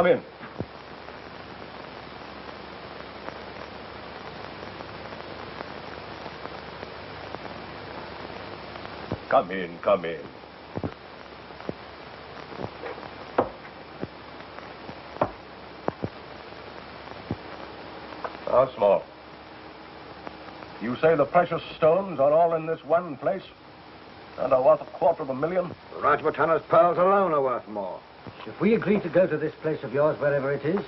Come in. Come in, come in. Small. You say the precious stones are all in this one place? And are worth $250,000? Rajputana's pearls alone are worth more. If we agree to go to this place of yours, wherever it is,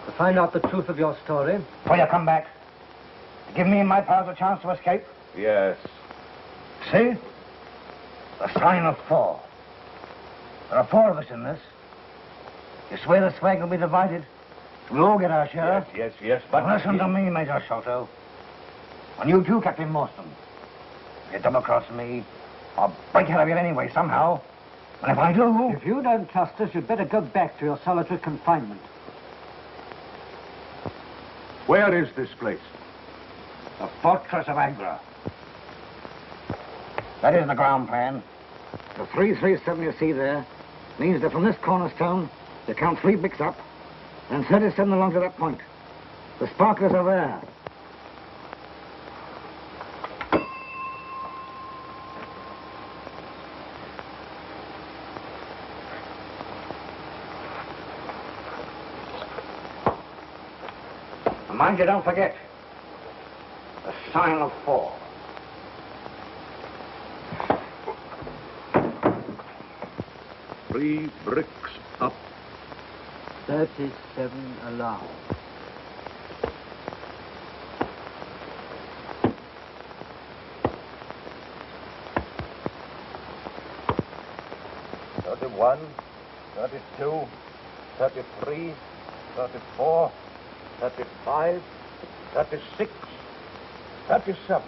to find out the truth of your story... Will you come back? Give me and my pals a chance to escape? Yes. See? The sign of 4. There are 4 of us in this. You swear the swag will be divided? We'll all get our share? Yes, but... Listen to me, Major Sholto. And you too, Captain Morstan. If you double-cross me, I'll break out of here anyway, somehow. And if I do... If you don't trust us, you'd better go back to your solitary confinement. Where is this place? The fortress of Agra. That is the ground plan. The 337 you see there means that from this cornerstone, you count 3 bricks up, and 37 along to that point. The sparklers are there. Mind you don't forget. The sign of 4. Three bricks up. 37 along. $31, $32, $33, $34, $35, $36, $37.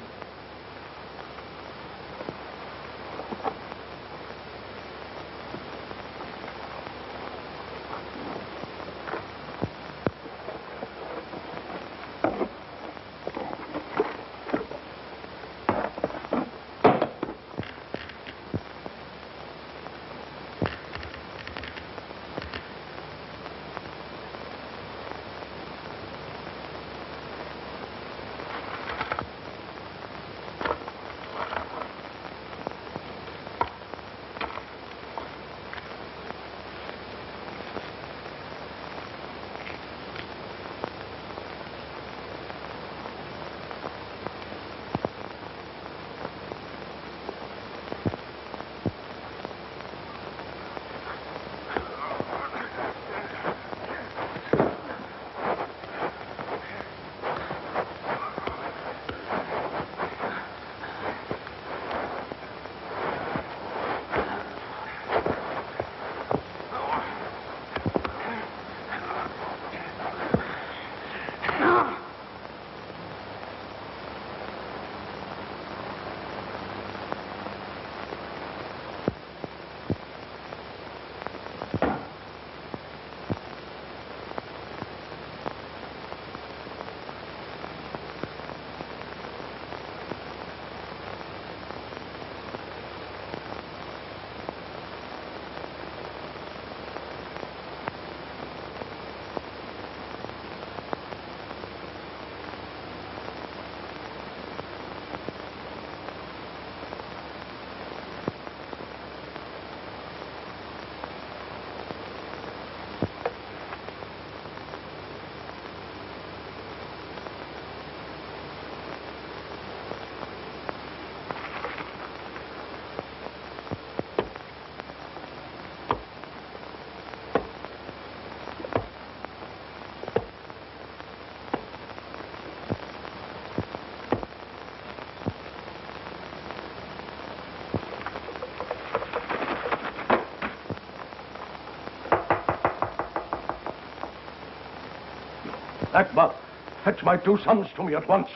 Akbar, fetch my 2 sons to me at once.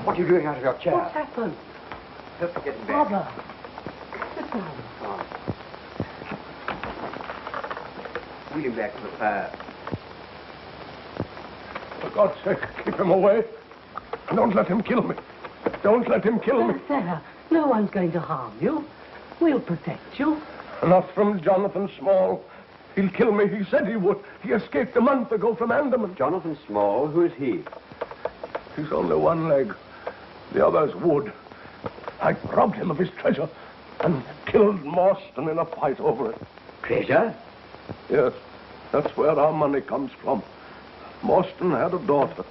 What are you doing out of your chair? What's happened? Just getting back. Father. Sit down. Wheel him back to the fire. For God's sake, keep him away. Don't let him kill me. Don't let him kill me. There. No one's going to harm you. We'll protect you. Not from Jonathan Small. He'll kill me. He said he would. He escaped a month ago from Andaman. Jonathan Small? Who is he? He's only 1 leg. The other's wood. I robbed him of his treasure and killed Morstan in a fight over it. Treasure? Yes, that's where our money comes from. Morstan had a daughter.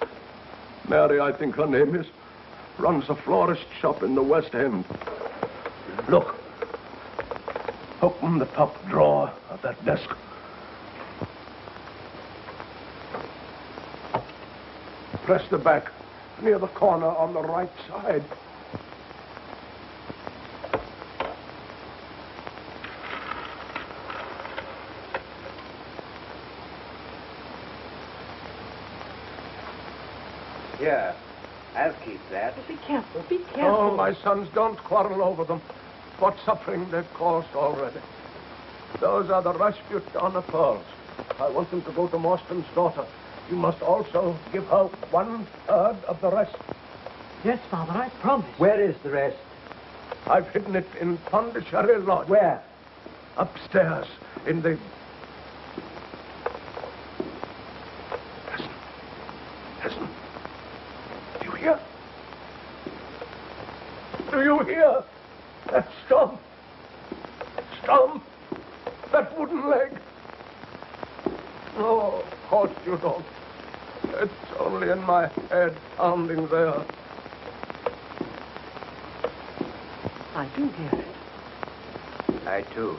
Mary, I think her name is. Runs a florist shop in the West End. Look. Open the top drawer of that desk. Press the back near the corner on the right side. Here. I'll keep that. Be careful. Be careful. Oh, my sons, don't quarrel over them. What suffering they've caused already. Those are the Rajputana pearls. I want them to go to Morstan's daughter. You must also give her 1/3 of the rest. Yes, Father, I promise. Where is the rest? I've hidden it in Pondicherry Lodge. Where? Upstairs, in the... Listen. Listen. Do you hear? Do you hear? That stump. Stump. That wooden leg. No, of course you don't. It's only in my head, pounding there. I do hear it. I, too.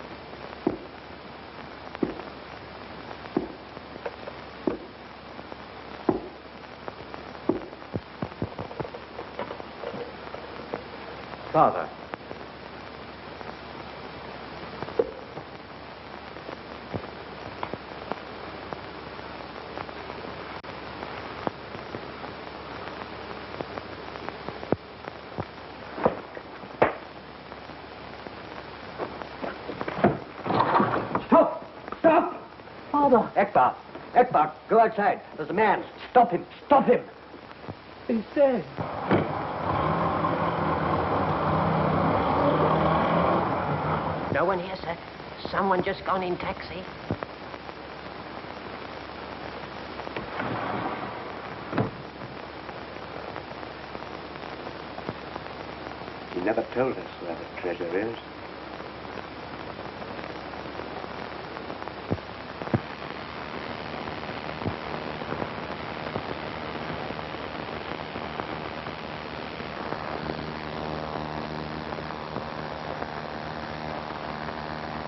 Father. Father. Ekbar, go outside. There's a man. Stop him. Stop him. He's dead. No one here, sir. Someone just gone in taxi. He never told us where the treasure is.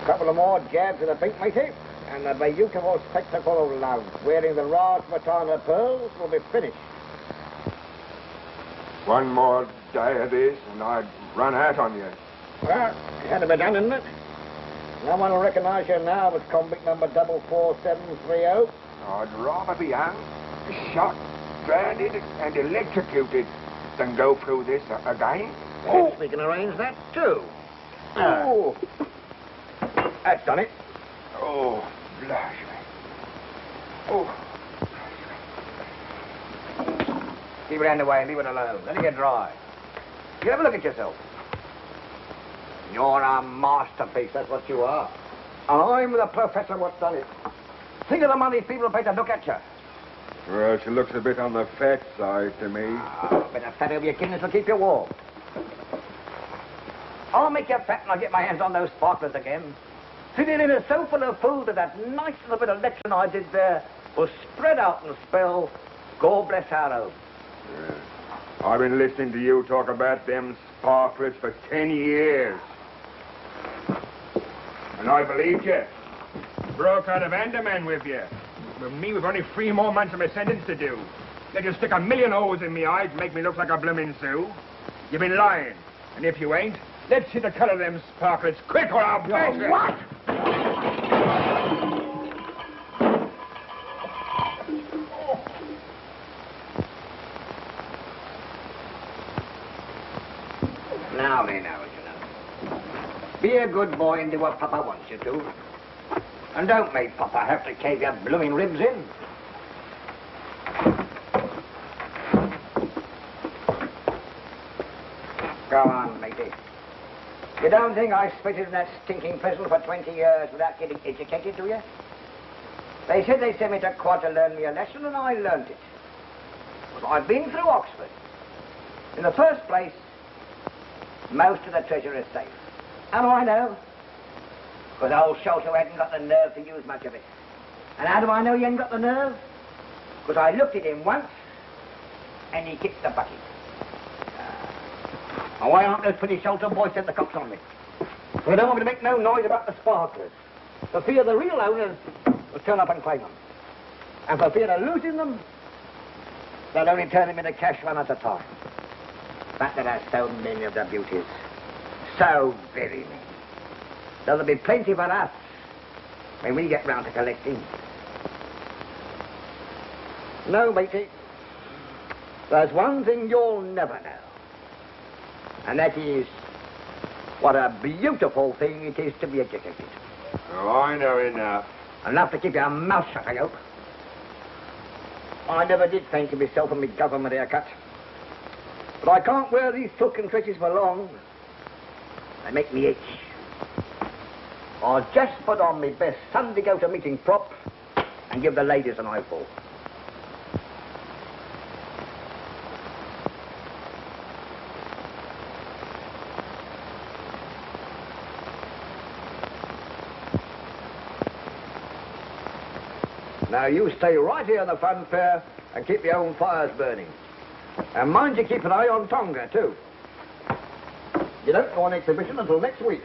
Couple of more jabs of the pink, matey, and the beautiful spectacle of love wearing the Rajputana pearls will be finished. One more day of this, and I'd run out on you. Well, it had to be done, isn't it? No one will recognize you now as convict number 44730. I'd rather be hung, shot, drowned, and electrocuted than go through this again. Yes, we can arrange that, too. Oh. That's done it. Oh, blush me. Oh. Keep it out of the way, leave it alone. Let it get dry. You have a look at yourself. You're a masterpiece, that's what you are. And I'm the professor what's done it. Think of the money people pay to look at you. Well, she looks a bit on the fat side to me. A bit of fat over your kidneys will keep you warm. I'll make you fat and I'll get my hands on those sparklers again. sitting in a sofa full of food, and that nice little bit of lecturing I did there was spread out and spell, God bless our home. Yeah. I've been listening to you talk about them sparklers for 10 years. And I believed you. Broke out of Andaman with you. With me, we've only 3 more months of my sentence to do. Let you stick a million holes in me eyes and make me look like a bloomin' Sioux. You've been lying. And if you ain't, let's see the color of them sparklers quick or I'll bash you. What? Now, be a good boy and do what Papa wants you to. And don't make Papa have to cave your blooming ribs in. Go on, matey. You don't think I spitted in that stinking prison for 20 years without getting educated, do you? They said they sent me to quad to learn me a lesson, and I learned it. But I've been through Oxford. In the first place, most of the treasure is safe. How do I know? Because old Sholto hadn't got the nerve to use much of it. And how do I know he hadn't got the nerve? Because I looked at him once, and he kicked the bucket. And why aren't those pretty Sholto boys sent the cops on me? They don't want me to make no noise about the sparklers. For fear the real owners will turn up and claim them. And for fear of losing them, they'll only turn them into cash one at a time. But there are so many of the beauties. So very many. There'll be plenty for us when we get round to collecting. No, matey. There's one thing you'll never know. And that is what a beautiful thing it is to be educated. Oh, I know enough. Enough to keep your mouth shut, I hope. I never did fancy myself in my government haircut. But I can't wear these silken tresses for long. They make me itch. I'll just put on my best Sunday go-to-meeting prop and give the ladies an eyeful. Now you stay right here in the funfair and keep your own fires burning. And mind you keep an eye on Tonga, too. You don't go on exhibition until next week.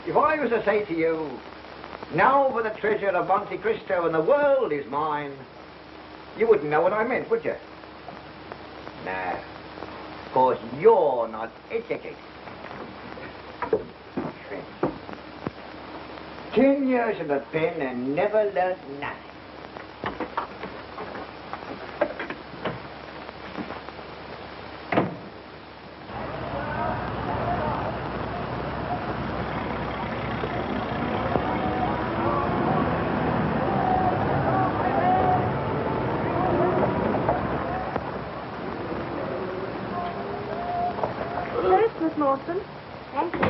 If I was to say to you, now for the treasure of Monte Cristo and the world is mine, you wouldn't know what I meant, would you? No. Of course, you're not educated. 10 years in the pen and never learned nothing. First, Miss Mawson. Thank you.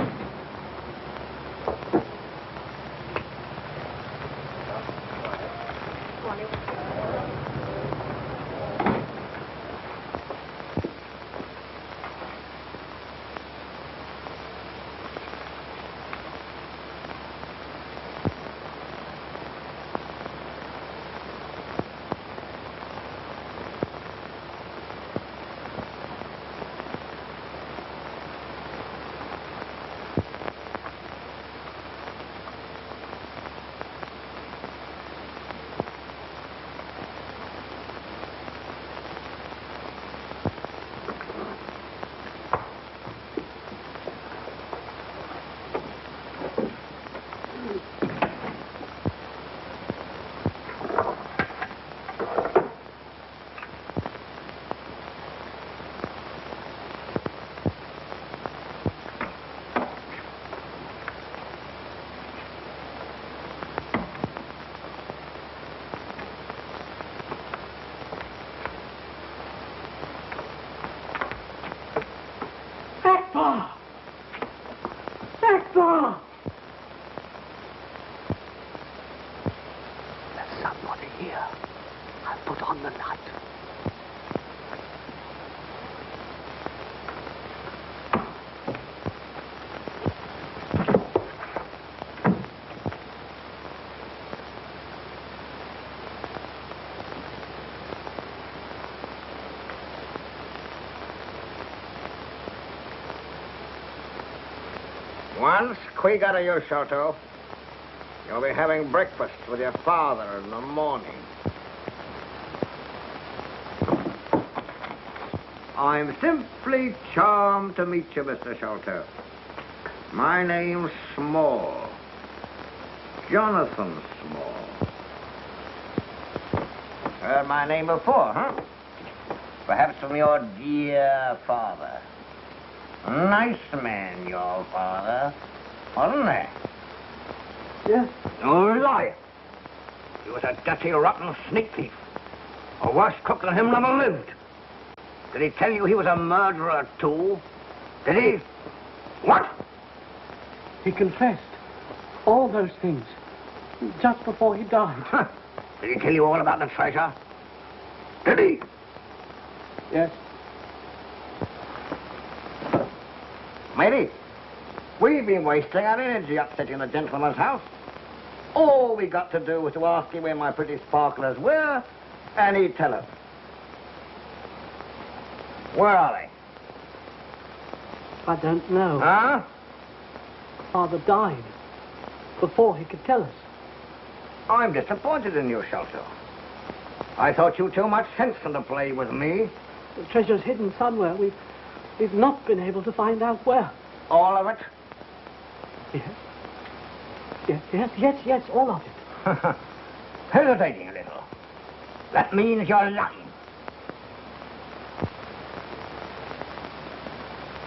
Once quick out of you, Sholto. You'll be having breakfast with your father in the morning. I'm simply charmed to meet you, Mr. Sholto. My name's Small. Jonathan Small. Heard my name before, huh? Perhaps from your dear father. Nice man, your father, wasn't he? Yes. No lie. He was a dirty, rotten sneak thief. A worse cook than him never lived. Did he tell you he was a murderer, too? Did he? What? He confessed all those things just before he died. Huh. Did he tell you all about the treasure? Did he? Yes. Matey, we've been wasting our energy upsetting the gentleman's house. All we got to do was to ask him where my pretty sparklers were, and he'd tell us. Where are they? I don't know. Huh? Father died before he could tell us. I'm disappointed in you, Sholto. I thought you too much sense to play with me. The treasure's hidden somewhere. We've not been able to find out where. All of it? Yes, all of it. Hesitating a little. That means you're lying.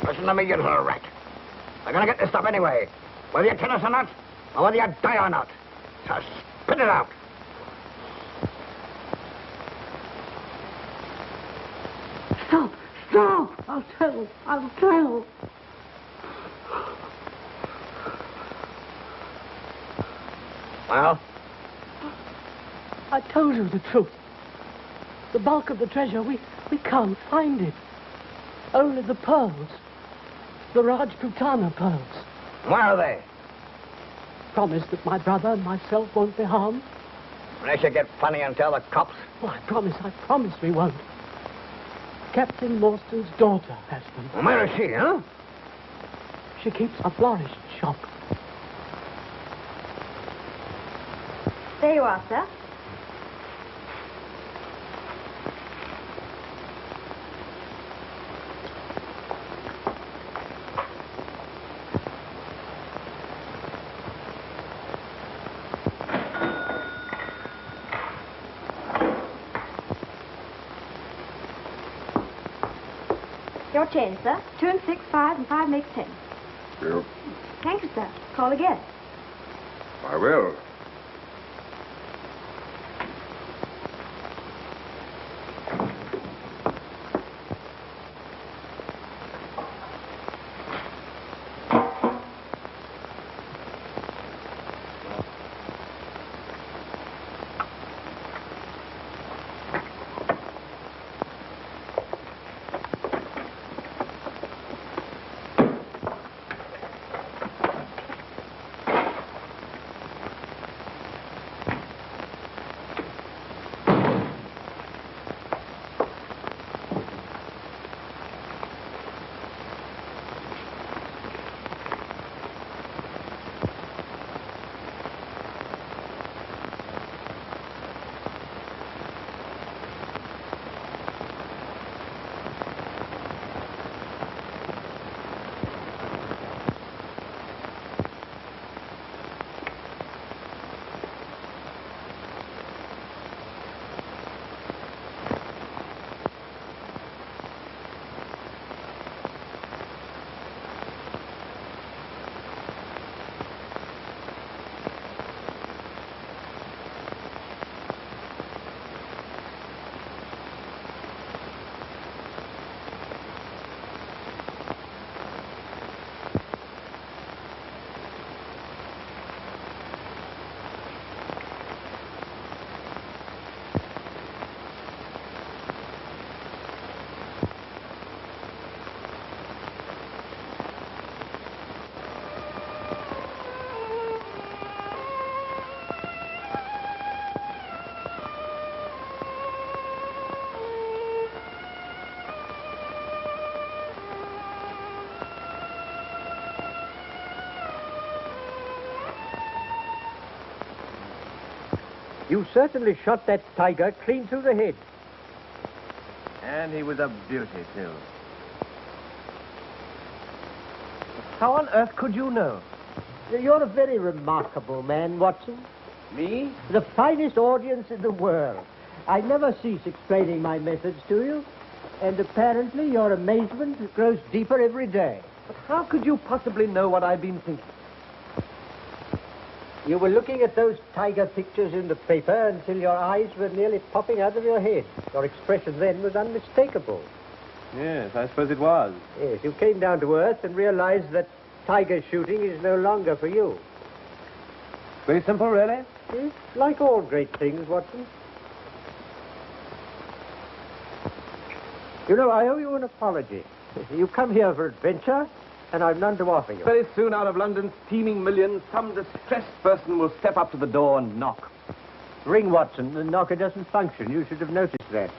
Listen to me, you little rat. We're going to get this stuff anyway. Whether you tell us or not, or whether you die or not. So spit it out. Stop! I'll tell. Well? I told you the truth. The bulk of the treasure, we can't find it. Only the pearls. The Rajputana pearls. Where are they? Promise that my brother and myself won't be harmed. Unless you get funny and tell the cops. Oh, I promise we won't. Captain Morstan's daughter has them. Well, where is she, huh? She keeps a florist shop. There you are, sir. Your change, sir. 2 and 6, 5, and 5 makes 10. Yep, Thank you, sir. Call again. I will. You certainly shot that tiger clean through the head. And he was a beauty, too. How on earth could you know? You're a very remarkable man, Watson. Me? The finest audience in the world. I never cease explaining my methods to you. And apparently your amazement grows deeper every day. But how could you possibly know what I've been thinking? You were looking at those tiger pictures in the paper until your eyes were nearly popping out of your head. Your expression then was unmistakable. Yes, I suppose it was. Yes, you came down to earth and realized that tiger shooting is no longer for you. Very simple, really? Yes, like all great things, Watson. You know, I owe you an apology. You come here for adventure, and I've none to offer you. Very soon, out of London's teeming millions, some distressed person will step up to the door and knock. Ring, Watson. The knocker doesn't function. You should have noticed that.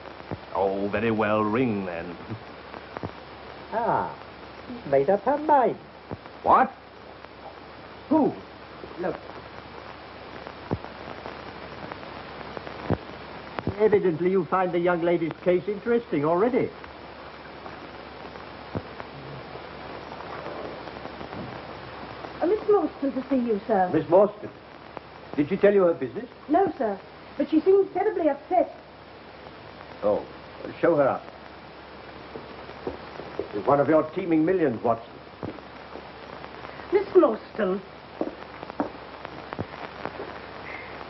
Oh, very well, ring then. Ah, she's made up her mind. What? Who? Look. Evidently you find the young lady's case interesting already. Miss Morstan to see you, sir. Miss Morstan. Did she tell you her business? No, sir. But she seems terribly upset. Oh, well, show her up. She's one of your teeming millions, Watson. Miss Morstan.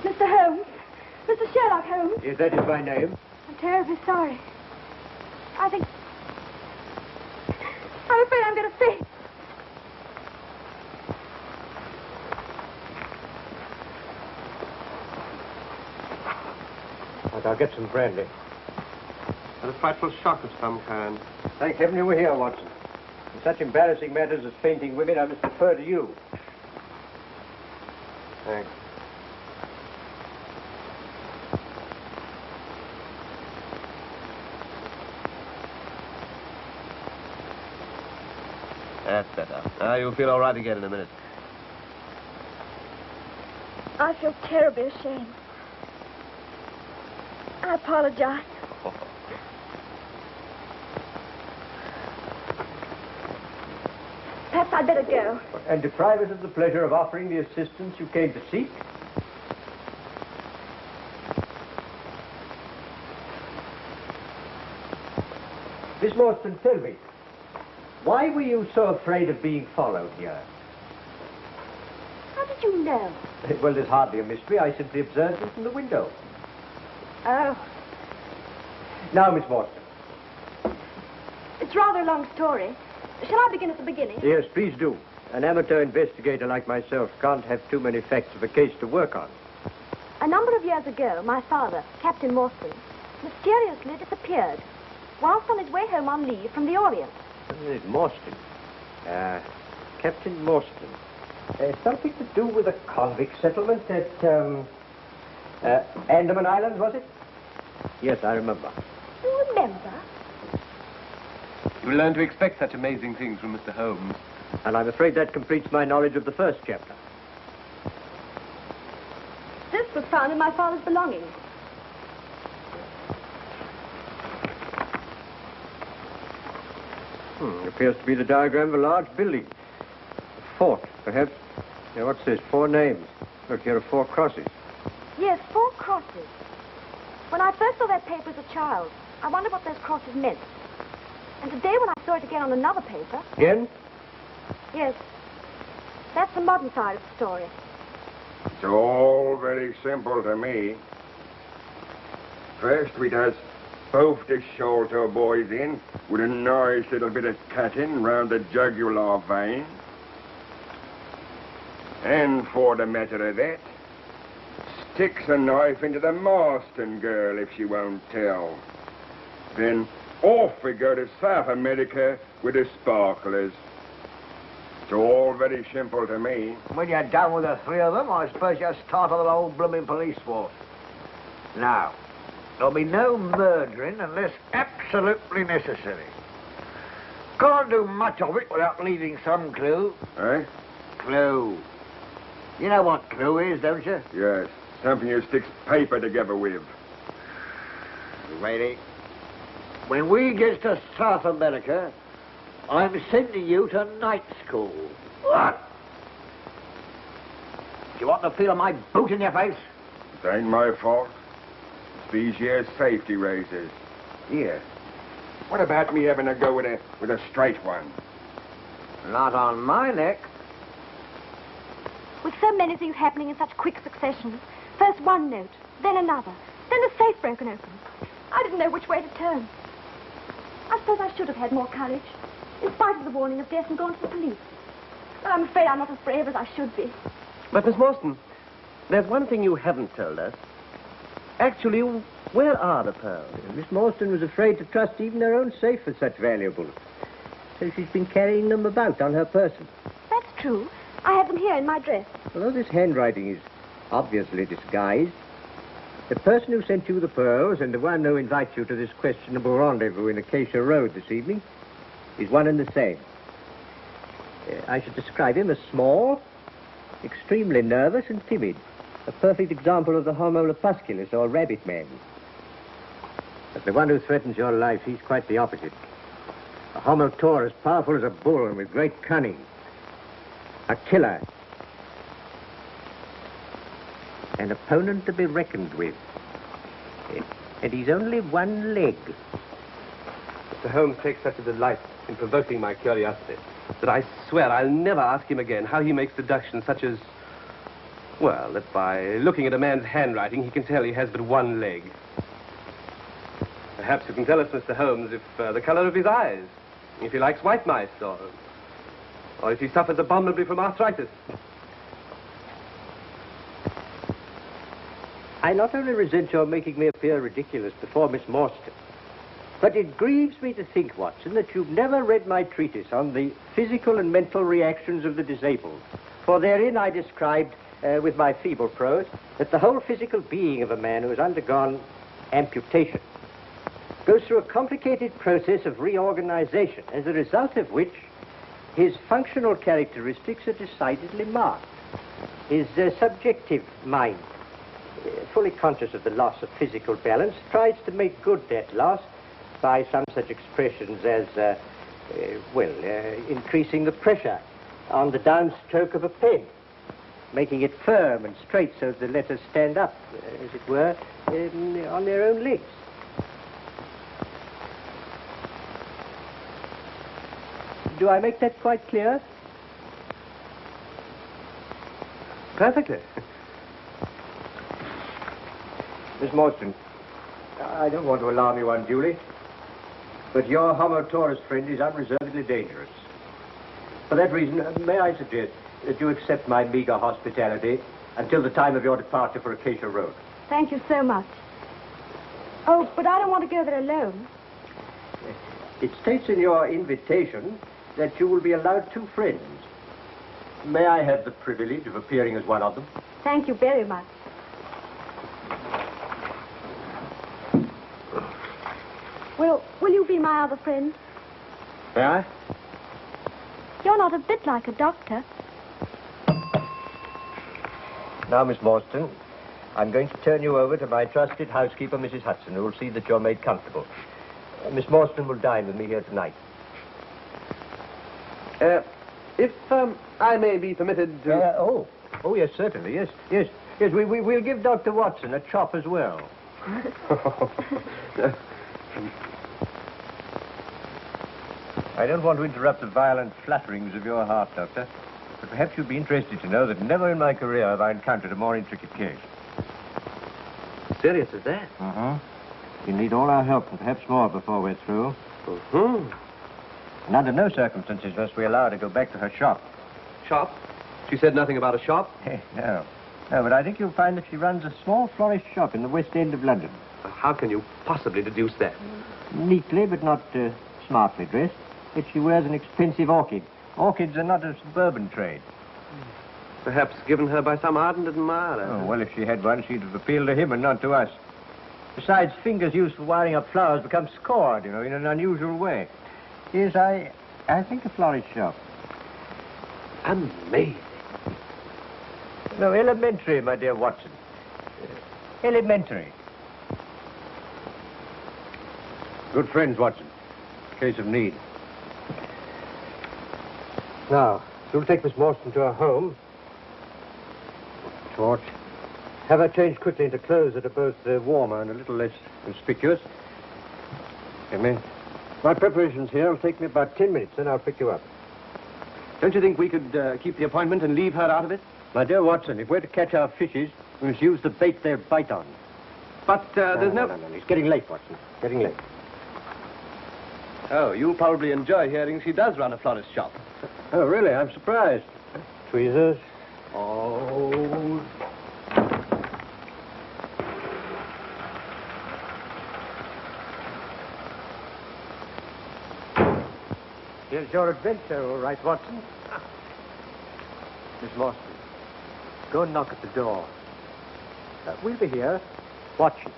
Mr. Holmes. Mr. Sherlock Holmes. Yes, that is my name. I'm terribly sorry. I'm afraid I'm going to faint. I'll get some brandy. A frightful shock of some kind. Thank heaven you were here, Watson. In such embarrassing matters as fainting women, I must defer to you. Thanks. That's better. Now you'll feel all right again in a minute. I feel terribly ashamed. I apologize. Perhaps I'd better go. And deprive us of the pleasure of offering the assistance you came to seek? Miss Morstan, tell me, why were you so afraid of being followed here? How did you know? Well, there's hardly a mystery. I simply observed it from the window. Oh, Now, Miss Morstan. it's rather a long story. Shall I begin at the beginning? Yes, please do. An amateur investigator like myself can't have too many facts of a case to work on. A number of years ago, my father, Captain Morstan, mysteriously disappeared whilst on his way home on leave from the Orient. Morstan. Captain Morstan. Something to do with a convict settlement at, Andaman Island, was it? Yes, I remember. You remember? You learn to expect such amazing things from Mr. Holmes. And I'm afraid that completes my knowledge of the first chapter. This was found in my father's belongings. Appears to be the diagram of a large building. A fort, perhaps. Now, what's this? 4 names. Look, here are 4 crosses. Yes, 4 crosses. When I first saw that paper as a child, I wondered what those crosses meant. And today when I saw it again on another paper... Again? Yes. That's the modern side of the story. It's all very simple to me. First, we does both the Sholto boys in with a nice little bit of cutting round the jugular vein. And for the matter of that, sticks a knife into the Morstan girl if she won't tell. Then off we go to South America with the sparklers. It's all very simple to me. When you're done with the 3 of them, I suppose you'll start on the whole blooming police force. Now, there'll be no murdering unless absolutely necessary. Can't do much of it without leaving some clue. Eh? Clue. You know what clue is, don't you? Yes. Something you sticks paper together with. Lady, when we get to South America, I'm sending you to night school. What? Do you want to feel my boot in your face? It ain't my fault. It's these years safety razors. Here. What about me having to go with a straight one? Not on my neck. With so many things happening in such quick succession, first one note, then another, then the safe broken open. I didn't know which way to turn. I suppose I should have had more courage, in spite of the warning of death and gone to the police. But I'm afraid I'm not as brave as I should be. But, Miss Morstan, there's one thing you haven't told us. Actually, where are the pearls? Miss Morstan was afraid to trust even her own safe with such valuables. So she's been carrying them about on her person. That's true. I have them here in my dress. Although this handwriting is obviously disguised, the person who sent you the pearls and the one who invites you to this questionable rendezvous in Acacia Road this evening is one and the same. I should describe him as small, extremely nervous and timid. A perfect example of the Homo lepusculus, or rabbit man. But the one who threatens your life, he's quite the opposite. A Homo taurus, powerful as a bull and with great cunning. A killer. An opponent to be reckoned with. And he's only one leg. Mr. Holmes takes such a delight in provoking my curiosity that I swear I'll never ask him again how he makes deductions such as, well, that by looking at a man's handwriting, he can tell he has but one leg. Perhaps you can tell us, Mr. Holmes, if the color of his eyes, if he likes white mice, or if he suffers abominably from arthritis. I not only resent your making me appear ridiculous before Miss Morstan, but it grieves me to think, Watson, that you've never read my treatise on the physical and mental reactions of the disabled. For therein I described, with my feeble prose, that the whole physical being of a man who has undergone amputation goes through a complicated process of reorganization, as a result of which his functional characteristics are decidedly marked. His subjective mind, fully conscious of the loss of physical balance, tries to make good that loss by some such expressions as, increasing the pressure on the downstroke of a pen, making it firm and straight so that the letters stand up, as it were, on their own legs. Do I make that quite clear? Perfectly. Miss Morstan, I don't want to alarm you unduly, but your Homo taurus friend is unreservedly dangerous. For that reason, may I suggest that you accept my meager hospitality until the time of your departure for Acacia Road? Thank you so much. Oh, but I don't want to go there alone. It states in your invitation that you will be allowed 2 friends. May I have the privilege of appearing as one of them? Thank you very much. Will you be my other friend? May I? You're not a bit like a doctor. Now, Miss Morstan, I'm going to turn you over to my trusted housekeeper, Mrs. Hudson, who will see that you're made comfortable. Miss Morstan will dine with me here tonight. If I may be permitted to... Oh, yes, certainly, yes. We'll give Dr. Watson a chop as well. I don't want to interrupt the violent flutterings of your heart, Doctor, but perhaps you'd be interested to know that never in my career have I encountered a more intricate case. Serious as that? You need all our help, and perhaps more before we're through. And under no circumstances must we allow her to go back to her shop. Shop? She said nothing about a shop? No, but I think you'll find that she runs a small florist shop in the West End of London. How can you possibly deduce that? Neatly, but not smartly dressed. Yet she wears an expensive orchid. Orchids are not a suburban trade. Perhaps given her by some ardent admirer. Oh, well, if she had one, she'd have appealed to him and not to us. Besides, fingers used for wiring up flowers become scored, in an unusual way. Yes, I think a florist shop. Amazing. No, elementary, my dear Watson. Elementary. Good friends, Watson. Case of need. Now, we'll take Miss Morstan to her home. Torch. Have her change quickly into clothes that are both warmer and a little less conspicuous. Come in. My preparations here will take me about 10 minutes, then I'll pick you up. Don't you think we could keep the appointment and leave her out of it? My dear Watson, if we're to catch our fishes, we must use the bait they'll bite on. But there's no... No. It's getting late, Watson. Getting late. Oh, you'll probably enjoy hearing she does run a florist shop. Oh, really? I'm surprised. Tweezers. Oh... Here's your adventure, all right, Watson. Miss Morstan, go and knock at the door. We'll be here, watching.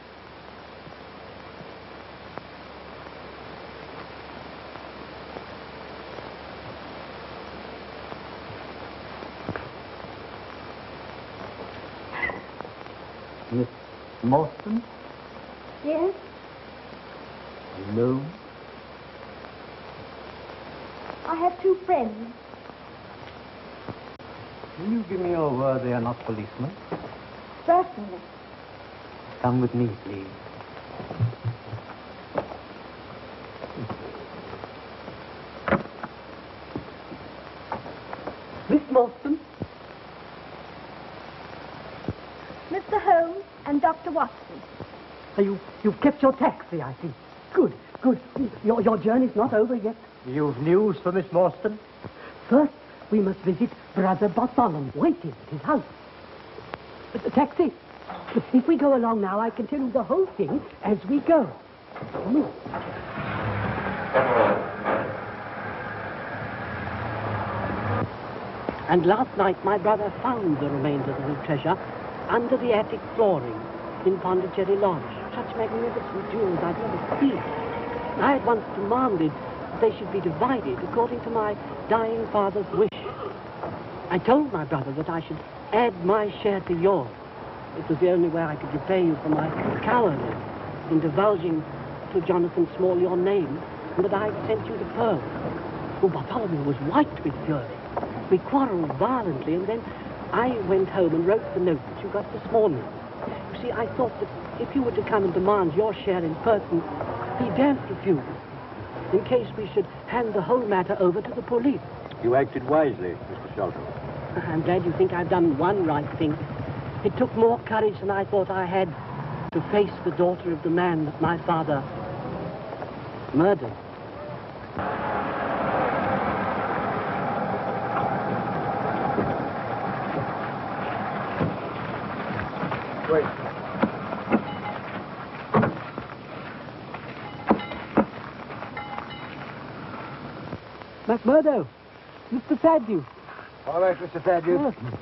Miss Morstan? Yes? Alone? I have two friends. Will you give me your word they are not policemen? Certainly. Come with me, please. Miss Morstan? Mr. Holmes and Dr. Watson. You've kept your taxi, I see. Good, good. Your journey's not over yet. You've news for Miss Morstan? First, we must visit Brother Bartholomew, waiting at his house. The taxi. If we go along now, I can tell you the whole thing as we go. Come on. And last night, my brother found the remains of the treasure under the attic flooring in Pondicherry Lodge. Such magnificent jewels I've never seen. I at once demanded they should be divided according to my dying father's wish. I told my brother that I should add my share to yours. It was the only way I could repay you for my cowardice in divulging to Jonathan Small your name and that I had sent you the pearls. Oh, Bartholomew was white with fury. We quarreled violently, and then I went home and wrote the note that you got this morning. You see, I thought that if you were to come and demand your share in person, he daren't refuse, in case we should hand the whole matter over to the police. You acted wisely, Mr. Sholto. I'm glad you think I've done one right thing. It took more courage than I thought I had to face the daughter of the man that my father murdered. Wait. McMurdo, Mr. Thaddeus. All right, Mr. Thaddeus. Yes.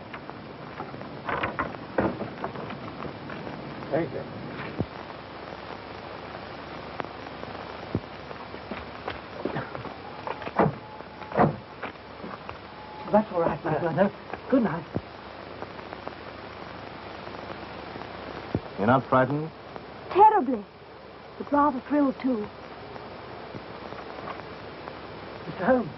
Thank you. That's all right, McMurdo. Good night. You're not frightened? Terribly. But rather thrilled, too. Mr. Holmes.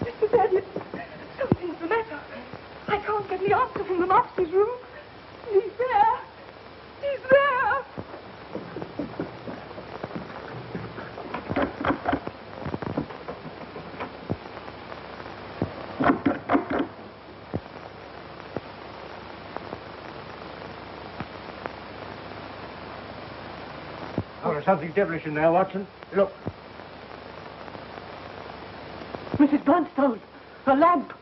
Mr. Thaddeus, something's the matter. I can't get the answer from the master's room. He's there. He's there. Oh, there's something devilish in there, Watson. Look. Mrs. Bluntstone, a lamp.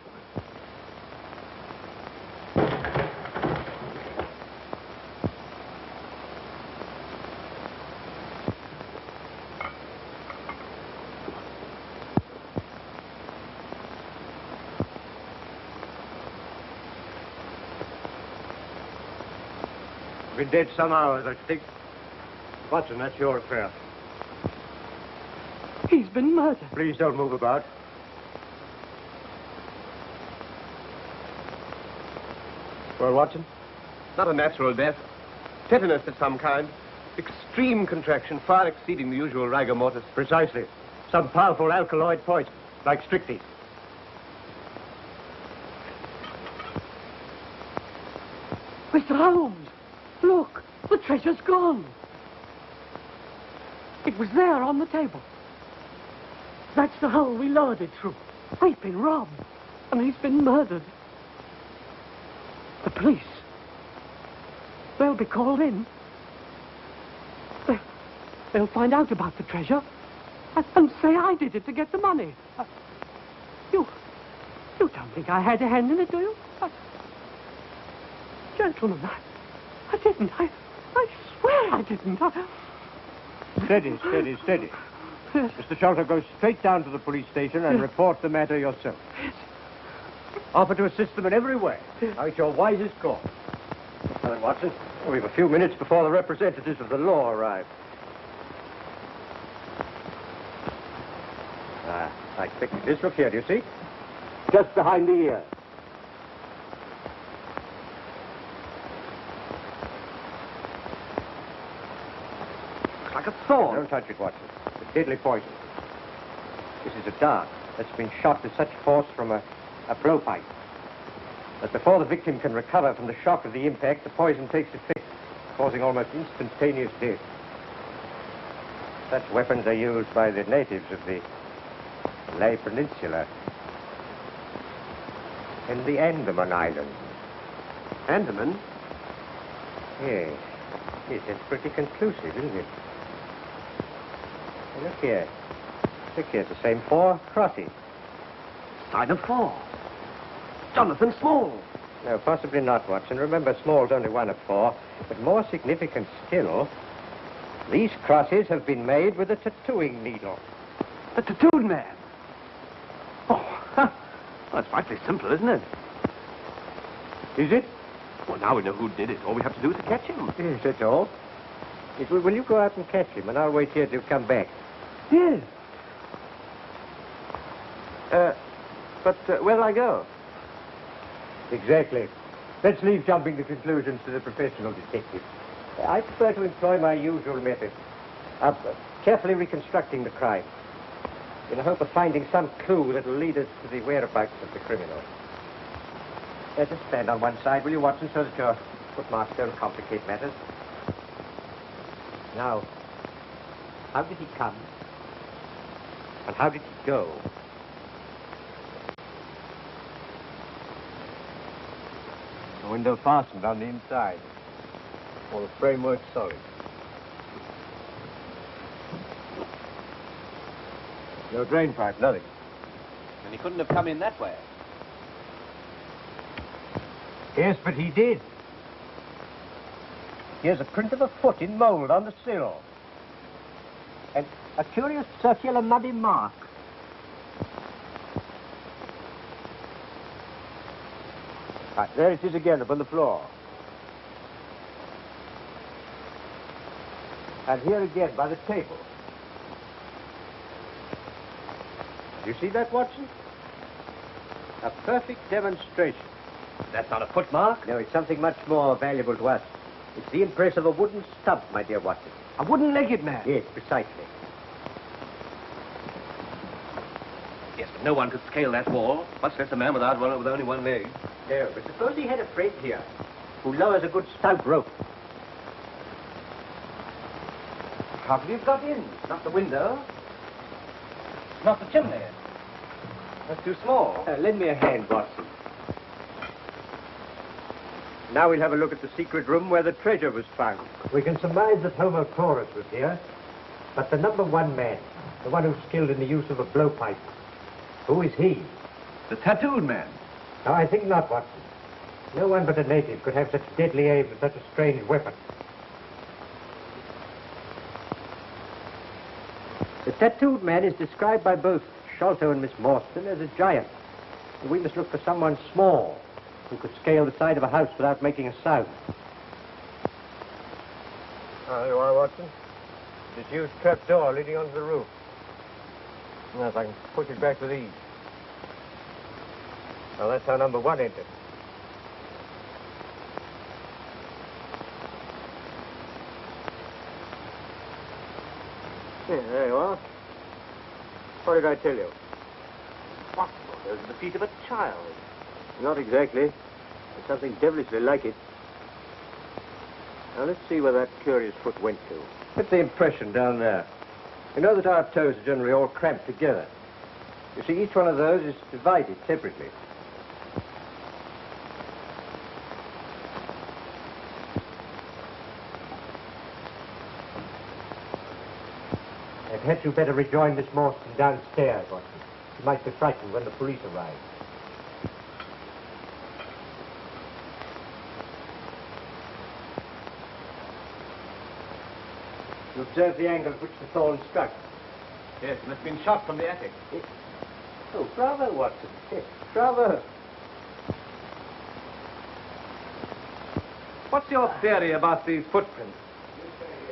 Been dead some hours, I think. Watson, that's your affair. He's been murdered. Please don't move about. Well, Watson? Not a natural death. Tetanus of some kind. Extreme contraction, far exceeding the usual rigor mortis. Precisely. Some powerful alkaloid poison, like strychnine. Mr. Holmes, look, the treasure's gone. It was there on the table. That's the hole we lowered it through. We've been robbed, and he's been murdered. The police. They'll be called in. They'll find out about the treasure and say I did it to get the money. You don't think I had a hand in it, do you? Gentlemen, I didn't. I swear I didn't. Steady. Yes. Mr. Sholto, go straight down to the police station and report the matter yourself. Yes. Offer to assist them in every way. Now, it's your wisest course. Well, then, Watson, we've a few minutes before the representatives of the law arrive. I expected this. Look here, do you see? Just behind the ear. Looks like a thorn. Don't touch it, Watson. It's deadly poison. This is a dart that's been shot with such force from a blowpipe that before the victim can recover from the shock of the impact, the poison takes effect, causing almost instantaneous death. Such weapons are used by the natives of the Malay Peninsula and the Andaman Islands. Andaman? Yes. Yes, that's pretty conclusive, isn't it? Look here. Look here, it's the same 4 crosses. Sign of 4. Jonathan Small. No, possibly not, Watson. Remember, Small's only one of 4. But more significant still, these crosses have been made with a tattooing needle. The tattooed man. Oh, well, that's frightfully simple, isn't it? Is it? Well, now we know who did it. All we have to do is to catch him. Yes, that's all. Yes, well, will you go out and catch him, and I'll wait here till you come back? Yes. But where'll I go? Exactly. Let's leave jumping to conclusions to the professional detective. I prefer to employ my usual method of carefully reconstructing the crime in the hope of finding some clue that will lead us to the whereabouts of the criminal. Just stand on one side, will you, Watson, so that your footmarks don't complicate matters. Now, how did he come? And how did he go? The window fastened on the inside. All the framework solid. No drain pipe, nothing. And he couldn't have come in that way. Yes, but he did. Here's a print of a foot in mold on the sill. And a curious circular muddy mark. Right, there it is again upon the floor. And here again by the table. Do you see that, Watson? A perfect demonstration. That's not a footmark. No, it's something much more valuable to us. It's the impress of a wooden stump, my dear Watson. A wooden-legged man. Yes, precisely. Yes, but no one could scale that wall, much less a man with only one leg. No, but suppose he had a friend here who lowers a good stout rope. How could he have got in? Not the window. Not the chimney. That's too small. Lend me a hand, Watson. Now we'll have a look at the secret room where the treasure was found. We can surmise that Homo Taurus was here, but the number 1 man, the one who's skilled in the use of a blowpipe, who is he? The tattooed man. No, I think not, Watson. No one but a native could have such deadly aim with such a strange weapon. The tattooed man is described by both Sholto and Miss Morstan as a giant. We must look for someone small who could scale the side of a house without making a sound. There you are, Watson. This huge trap door leading onto the roof. Now, if I can push it back with ease. Well, that's how number 1 entered. Yeah, there you are. What did I tell you? What? Those are the feet of a child. Not exactly. But something devilishly like it. Now, let's see where that curious foot went to. Get the impression down there. You know that our toes are generally all cramped together. You see, each one of those is divided separately. Perhaps you'd better rejoin Miss Morstan downstairs, Watson. She might be frightened when the police arrive. You observe the angle at which the thorn struck? Yes, and it's been shot from the attic. Oh, bravo, Watson. Yes, bravo. What's your theory about these footprints?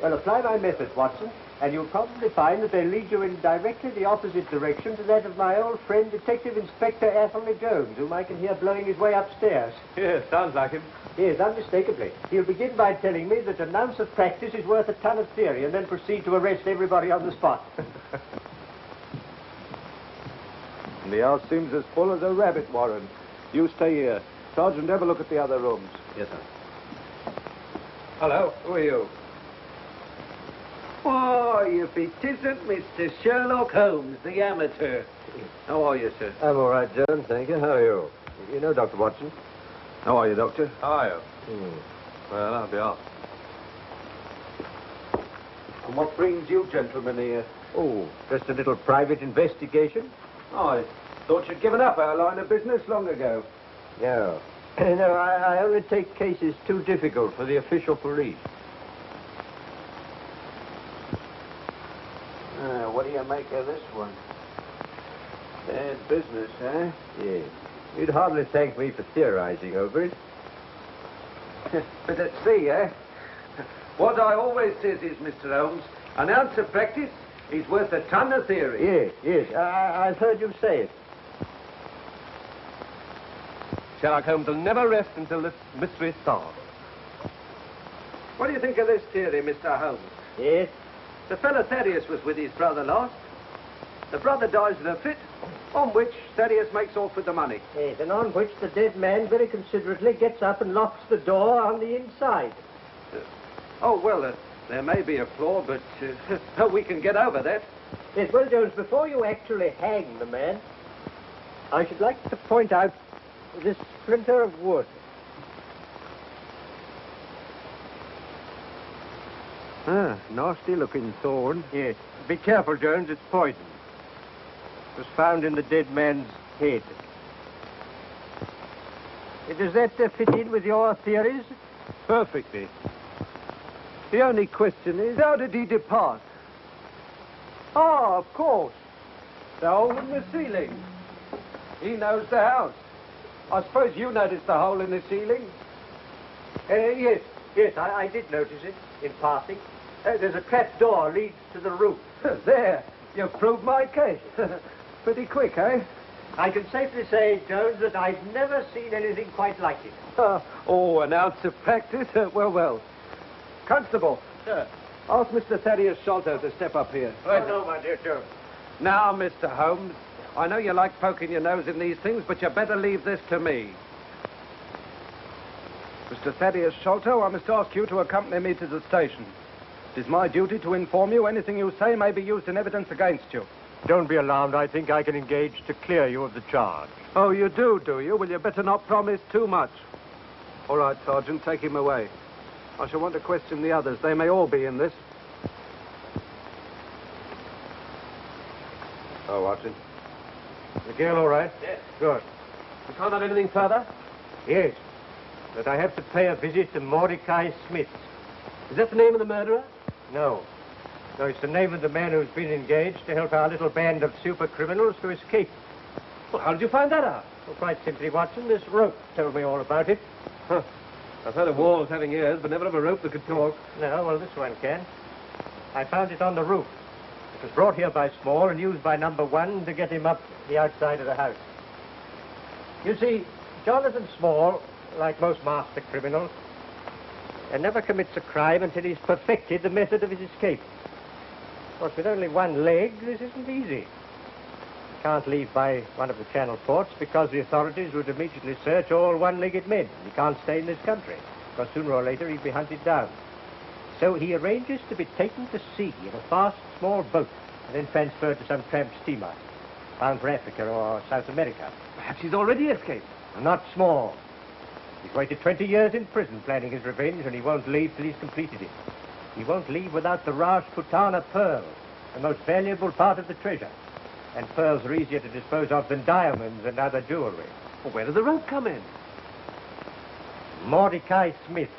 Well, apply my methods, Watson, and you'll probably find that they lead you in directly the opposite direction to that of my old friend, Detective Inspector Athelney Jones, whom I can hear blowing his way upstairs. Yes, sounds like him. Yes, unmistakably. He'll begin by telling me that an ounce of practice is worth a ton of theory, and then proceed to arrest everybody on the spot. The house seems as full as a rabbit warren. You stay here. Sergeant, have a look at the other rooms. Yes, sir. Hello, who are you? Oh, if it isn't Mr. Sherlock Holmes, the amateur. How are you, sir? I'm all right, Jones, thank you. How are you? You know Dr. Watson? How are you, Doctor? How are you? Well, I'll be off. And what brings you gentlemen here? Oh, just a little private investigation. Oh, I thought you'd given up our line of business long ago. No. No, I only take cases too difficult for the official police. What do you make of this one? Bad business, eh? Yes. You'd hardly thank me for theorizing over it. But at sea, eh? What I always says is, Mr. Holmes, an ounce of practice is worth a ton of theory. Yes. I've heard you say it. Sherlock Holmes will never rest until this mystery is solved. What do you think of this theory, Mr. Holmes? Yes? The fellow Thaddeus was with his brother last. The brother dies in a fit, on which Thaddeus makes off with the money. Yes, and on which the dead man very considerately gets up and locks the door on the inside. There may be a flaw, but we can get over that. Yes, well, Jones, before you actually hang the man, I should like to point out this splinter of wood. Nasty-looking thorn. Yes. Be careful, Jones, it's poison. It was found in the dead man's head. Does that fit in with your theories? Perfectly. The only question is, how did he depart? Ah, of course. The hole in the ceiling. He knows the house. I suppose you noticed the hole in the ceiling? Yes, I did notice it in passing. There's a trap door leads to the roof. There, you've proved my case. Pretty quick, eh? I can safely say, Jones, that I've never seen anything quite like it. An ounce of practice? Well. Constable. Sir. Ask Mr. Thaddeus Sholto to step up here. Right. No, my dear Jones. Now, Mr. Holmes, I know you like poking your nose in these things, but you better leave this to me. Mr. Thaddeus Sholto, I must ask you to accompany me to the station. It is my duty to inform you anything you say may be used in evidence against you. Don't be alarmed. I think I can engage to clear you of the charge. Oh, you do you? Well, you better not promise too much. All right, Sergeant, take him away. I shall want to question the others. They may all be in this. Oh, Watson. The girl all right? Yes. Good. You found out anything further? Yes. But I have to pay a visit to Mordecai Smith. Is that the name of the murderer? No, it's the name of the man who's been engaged to help our little band of super criminals to escape. Well, how did you find that out? Well, quite simply, Watson, this rope told me all about it. Huh. I've heard of walls having ears, but never of a rope that could talk. No, well, this one can. I found it on the roof. It was brought here by Small and used by number 1 to get him up the outside of the house. You see, Jonathan Small, like most master criminals, never commits a crime until he's perfected the method of his escape. But with only one leg, this isn't easy. He can't leave by one of the Channel ports because the authorities would immediately search all one-legged men. He can't stay in this country, because sooner or later he'd be hunted down. So he arranges to be taken to sea in a fast, small boat and then transferred to some tramp steamer, bound for Africa or South America. Perhaps he's already escaped. Not small. He's waited 20 years in prison planning his revenge, and he won't leave till he's completed it. He won't leave without the Rajputana pearl, the most valuable part of the treasure. And pearls are easier to dispose of than diamonds and other jewelry. Well, where does the rope come in? Mordecai Smith.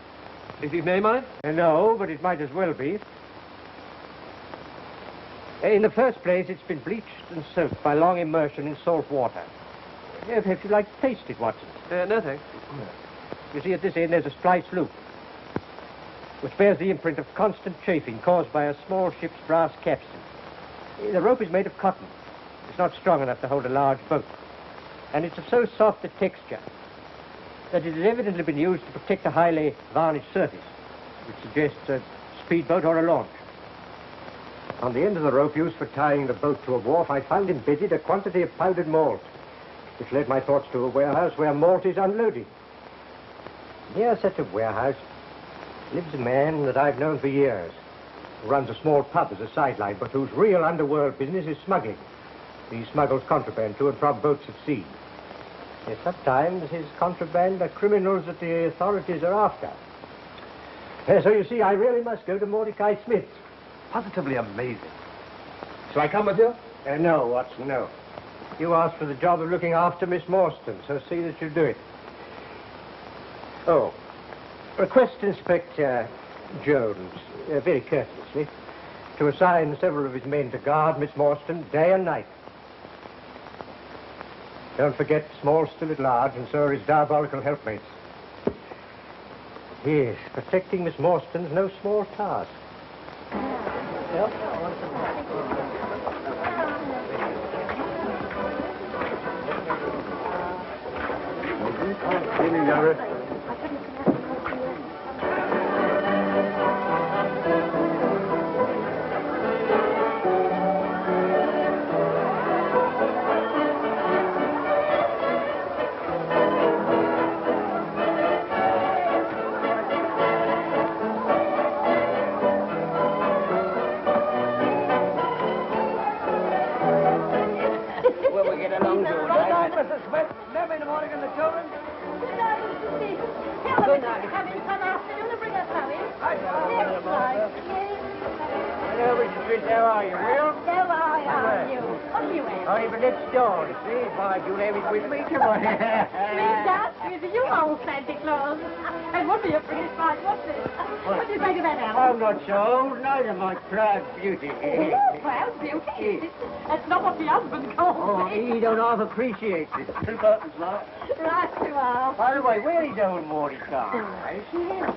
Is his name on it? No, but it might as well be. In the first place, it's been bleached and soaked by long immersion in salt water. If you'd like to taste it, Watson. No, thanks. You see, at this end, there's a splice loop, which bears the imprint of constant chafing caused by a small ship's brass capstan. The rope is made of cotton. It's not strong enough to hold a large boat. And it's of so soft a texture that it has evidently been used to protect a highly varnished surface, which suggests a speedboat or a launch. On the end of the rope used for tying the boat to a wharf, I found embedded a quantity of powdered malt, which led my thoughts to a warehouse where malt is unloaded. Near such a warehouse lives a man that I've known for years, who runs a small pub as a sideline, but whose real underworld business is smuggling. He smuggles contraband to and from boats at sea. Yes, sometimes his contraband are criminals that the authorities are after. So you see, I really must go to Mordecai Smith's. Positively amazing. Shall I come with you? No, Watson, no. You asked for the job of looking after Miss Morstan, so see that you do it. Oh, request Inspector Jones, very courteously, to assign several of his men to guard Miss Morstan day and night. Don't forget, Small's still at large, and so are his diabolical helpmates. Yes, protecting Miss Morstan's no small task. Yep. Beauty. Proud beauty? That's not what the husband calls me. He don't half appreciate it. Right you are. By the way, where is old Mordecai?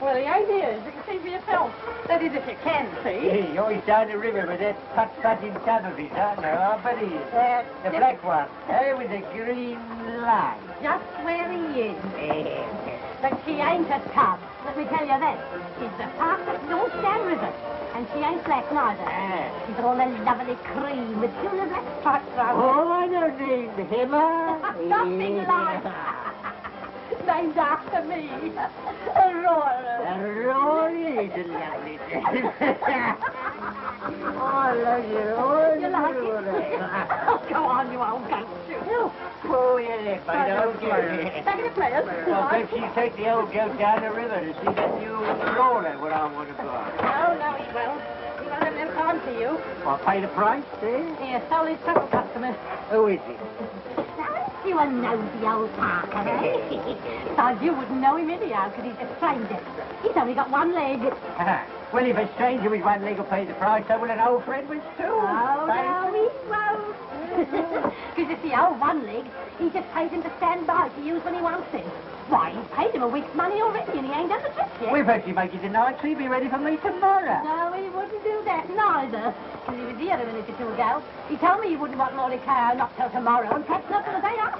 Well, he ain't here, as you can see for yourself. That is, if you can see. Hey, always down the river with that putt-putt in some of it, huh? No, I bet he is. The black one, with the green line. Just where he is. But she ain't a tub, let me tell you that. She's the fastest North Down River. And she ain't black neither. She's all a lovely cream with silver black stripes around her. Oh, I don't need Emma. Nothing like. Named after me. Aurora. Aurora is a lovely name. Oh, I love you. Oh, you like it? Oh, go on, you old ghost. Oh, yeah, I don't get it. Take it to players. Well, bet you take the old goat down the river to see that new trawler where I want to go. No, he won't. He won't have no time for you. I'll pay the price, eh? Yes, all his trouble customers. Who is he? You a nosy old Parker, eh? Besides, you wouldn't know him anyhow, because he's a stranger. He's only got one leg. Well, if a stranger with one leg will pay the price, so will an old friend with two. Oh, no, he won't. Because you see, old one leg, he just pays him to stand by to use when he wants it. Why, he's paid him a week's money already, and he ain't done the trick yet. We've heard you make it tonight, so he'll be ready for me tomorrow. No, he wouldn't do that neither. Because he was here a minute or two ago. He told me he wouldn't want Mordecai not till tomorrow, and perhaps not till the day after.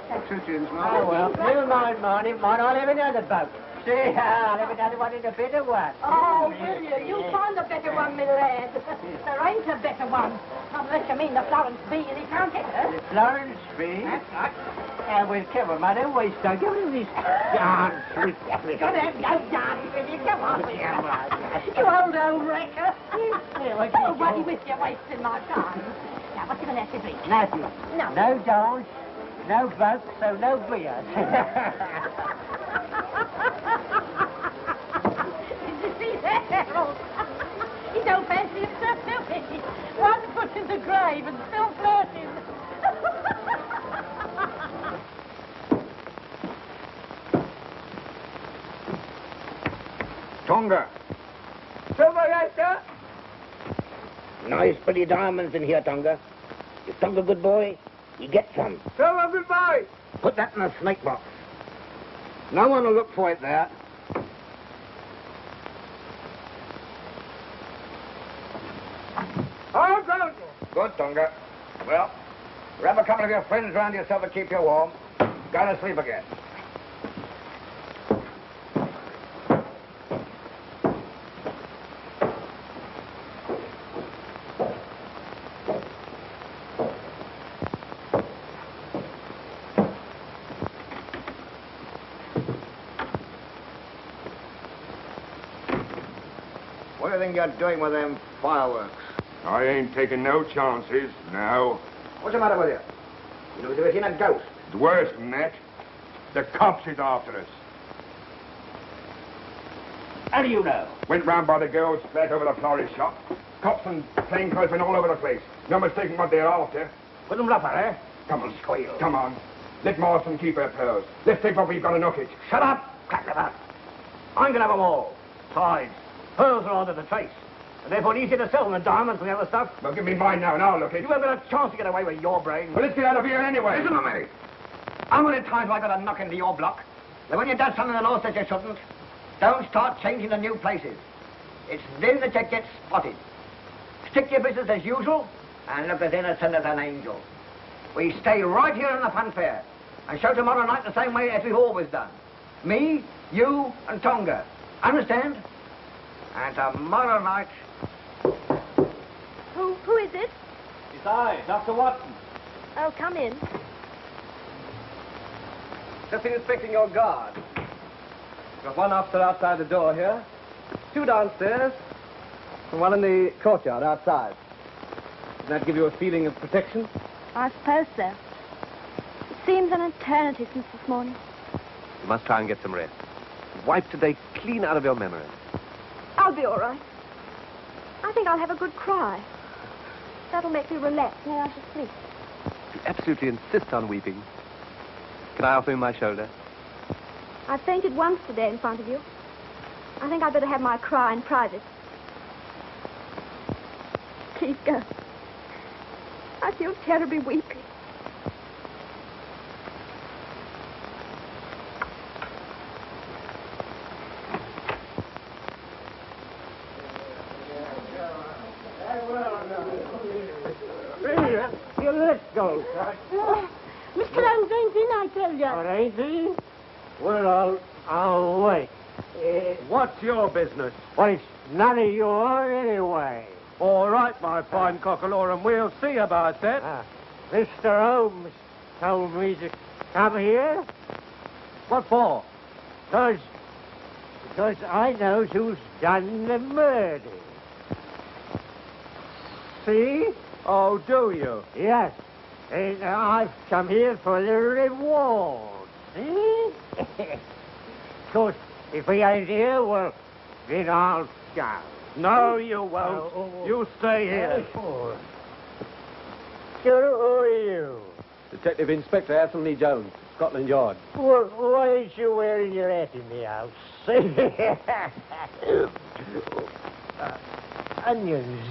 Oh, well, never mind, Marty. I'll have another boat. see, never done wanted a better one. Oh, will you? You'll find a better one, my lad. There ain't a better one. Unless you mean the Florence B and he can't get her. The Florence B? That's right. Yeah, well, come on, man, don't waste time. Give me this dance with you. You've got to have no dance with you. Come on. You old wrecker. Nobody with you wasting my time. Now, what's you going to have to drink? Nothing. No. No dance, no boat, so no beer. Did you see that, Harold? He don't fancy himself, do he? 1 foot in the grave and still flirting. Tonga. Silver, yes, sir? Nice pretty diamonds in here, Tonga. Is Tonga good boy? You get some. Silver, good boy. Put that in a snake box. No one will look for it there. How goes it? Good, Tonga. Well, grab a couple of your friends round yourself to keep you warm. Go to sleep again. What do you think you're doing with them fireworks? I ain't taking no chances, no. What's the matter with you? You never seen a ghost? It's worse than that. The cops is after us. How do you know? Went round by the girls' flat over the florist shop. Cops and plainclothesmen all over the place. No mistaking what they're after. Put them rougher, eh? Come on, squeal. Come on. Let Marston keep her pearls. Let's take what we've got and knock it. Shut up! Crack them up. I'm going to have them all. Besides, pearls are under the trace. And therefore easier to sell than the diamonds and the other stuff. Well, give me mine now and I'll look it. You haven't got a chance to get away with your brain. Well, let's get out of here anyway. Listen to me. How many times have I got to knock into your block? Now, when you've done something the law says you shouldn't, don't start changing to new places. It's then that you get spotted. Stick to your business as usual and look as innocent as an angel. We stay right here in the fun fair and show tomorrow night the same way as we've always done. Me, you, and Tonga. Understand? And tomorrow night... Who is it? It's I, Dr. Watson. Oh, come in. Just inspecting your guard. Got one officer outside the door here, 2 downstairs, and 1 in the courtyard outside. Doesn't that give you a feeling of protection? I suppose so. It seems an eternity since this morning. You must try and get some rest. Wipe today clean out of your memory. I'll be all right. I think I'll have a good cry. That'll make me relax, and then I shall sleep. You absolutely insist on weeping. Can I offer you my shoulder? I fainted once today in front of you. I think I'd better have my cry in private. Please go. I feel terribly weepy. Let's go. Mr. Holmes ain't in, I tell you. What, ain't he? Well, I'll wait. What's your business? Well, it's none of yours anyway. All right, my fine cockalorum, we'll see about that. Mr. Holmes told me to come here. What for? Because I knows who's done the murder. See? Oh, do you? Yes. And I've come here for the reward. See? Of course, if he ain't here, well, then I'll go. No, you won't. You stay here. Who are you? Detective Inspector Anthony Jones, Scotland Yard. Well, why ain't you wearing your hat in the house? Onions.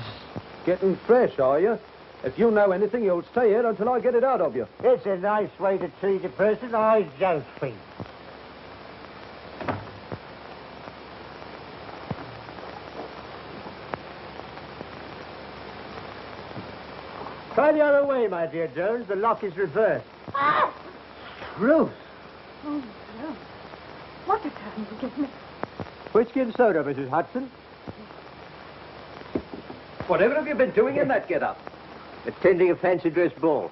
Getting fresh, are you? If you know anything, you'll stay here until I get it out of you. It's a nice way to treat a person, I don't think. Try the other way, my dear Jones. The lock is reversed. Ah! Ruth. Oh, no. What a turn you give me. Whiskey and soda, Mrs. Hudson. Whatever have you been doing in that get-up? Attending a fancy dress ball.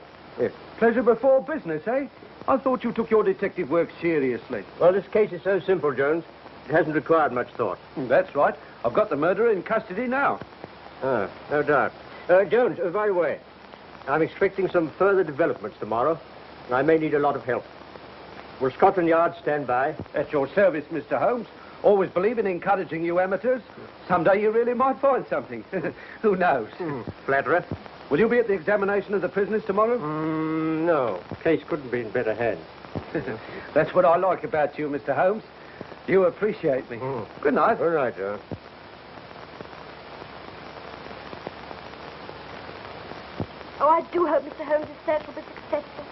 Pleasure before business, eh? I thought you took your detective work seriously. Well, this case is so simple, Jones. It hasn't required much thought. That's right. I've got the murderer in custody now. Ah, no doubt. Jones, by the way, I'm expecting some further developments tomorrow. I may need a lot of help. Will Scotland Yard stand by? At your service, Mr. Holmes. Always believe in encouraging you amateurs. Someday you really might find something. Who knows? Flatterer. Will you be at the examination of the prisoners tomorrow? No. Case couldn't be in better hands. That's what I like about you, Mr. Holmes. You appreciate me. Good night. Good night, Jones. Oh, I do hope Mr. Holmes' search will be successful.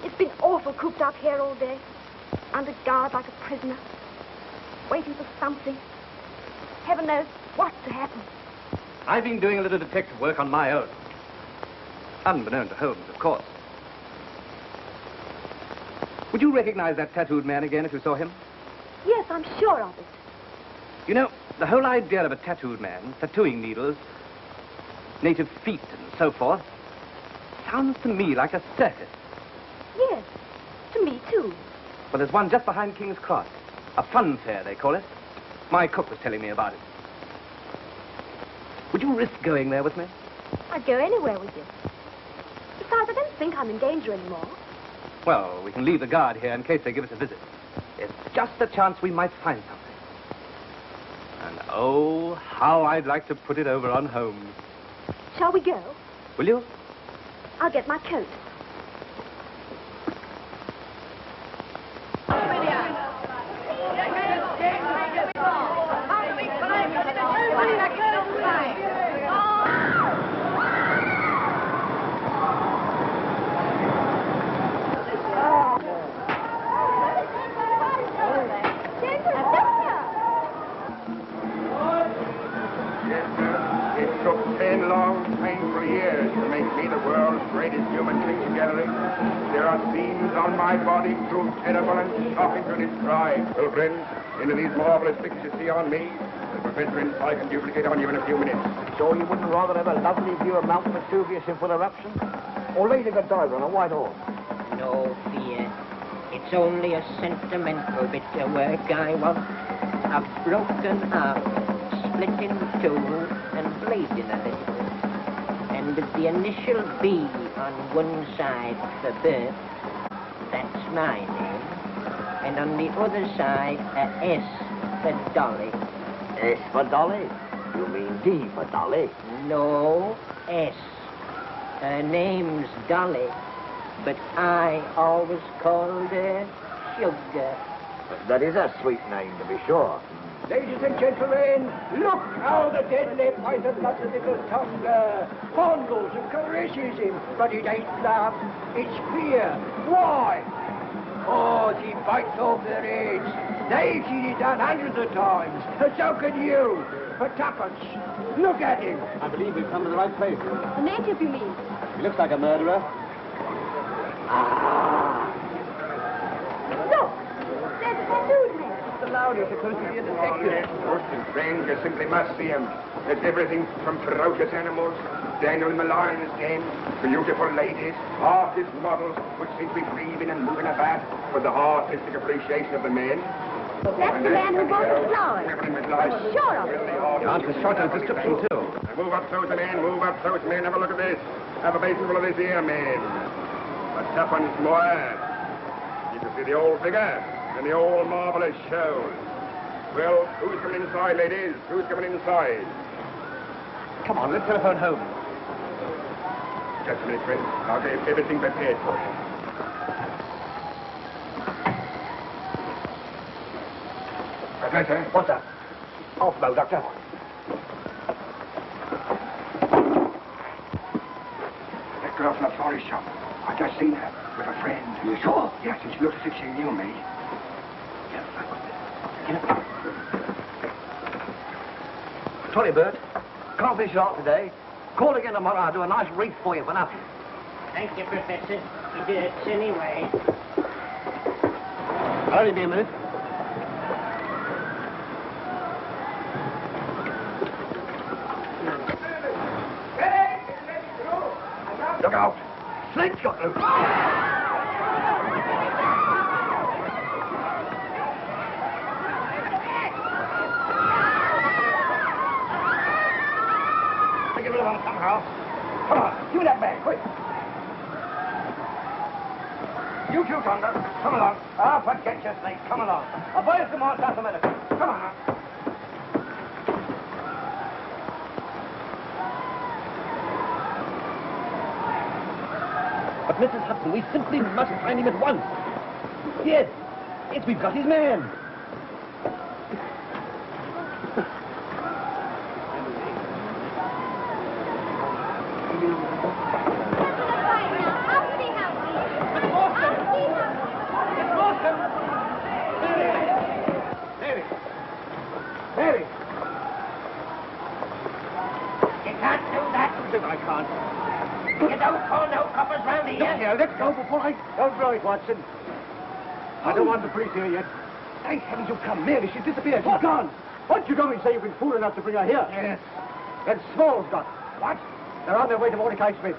It's been awful cooped up here all day. Under guard like a prisoner. Waiting for something. Heaven knows what's to happen. I've been doing a little detective work on my own. Unbeknown to Holmes, of course. Would you recognize that tattooed man again if you saw him? Yes, I'm sure of it. You know, the whole idea of a tattooed man, tattooing needles, native feet and so forth, sounds to me like a circus. Yes, to me too. Well, there's one just behind King's Cross. A fun fair, they call it. My cook was telling me about it. Would you risk going there with me? I'd go anywhere with you. Besides, I don't think I'm in danger anymore. Well, we can leave the guard here in case they give us a visit. It's just a chance we might find something. And oh, how I'd like to put it over on Holmes. Shall we go? Will you? I'll get my coat. My body proved terrible and shocking to describe. Well, friends, into these marvelous things you see on me, the professor inside can duplicate on you in a few minutes. So you wouldn't rather have a lovely view of Mount Vesuvius in full eruption? Or Lady Godiva on a white horse? No fear. It's only a sentimental bit of work I want. A broken arm, split in two, and bleeding a little. And with the initial B on one side for birth, that's my name. And on the other side, a S for Dolly. S for Dolly? You mean D for Dolly? No, S. Her name's Dolly, but I always called her Sugar. That is a sweet name, to be sure. Ladies and gentlemen, look how the deadly python got the little tongue. Fondles and caresses him, but it ain't love, it's fear. Why? Oh, she bites off their heads. They've seen it done hundreds of times, and so can you. For tuppence. Look at him. I believe we've come to the right place. A native, you mean? He looks like a murderer. Look! There's a tattooed man. Allowed you supposed to be a detective. Most strange, you simply must see him. There's everything from ferocious animals, Daniel in the lion's den, beautiful ladies, artist models, which seem to be breathing and moving about with the artistic appreciation of the men. That's the man who bought the flowers. I'm sure of it. You answer Sholto's description, too. Move up, those men, move up, those men. Have a look at this. Have a basin full of this here, man. A tuppence more. You can see the old figure and the old marvellous show. Well, who's coming inside, ladies? Who's coming inside? Come on, let's telephone home. Just a minute, friend. I'll get everything prepared for you. Professor? What's that? Off bow, Doctor. That girl from the florist shop. I just seen her with a friend. You sure? Yes, and she looks as if she knew me. Sorry, Bert. Can't finish it off today. Call again tomorrow. I'll do a nice wreath for you for nothing. Thank you, Professor. It hurts anyway. I'll only be a minute. Look out. Flint's got loose. Get rid of him somehow. Come on, give me that bag, quick. You two, Tonga, come along. Ah, forget your snake, come along. I'll buy you some more South America. Come on now. But Mrs. Hudson, we simply must find him at once. Yes, we've got his man. Don't blow it, Watson. I don't want the police here yet. Thank heavens you've come. Mary, she's disappeared. She's gone. What you don't say you've been fool enough to bring her here? Yes. Then Small's gone. What? They're on their way to Mordecai Smith.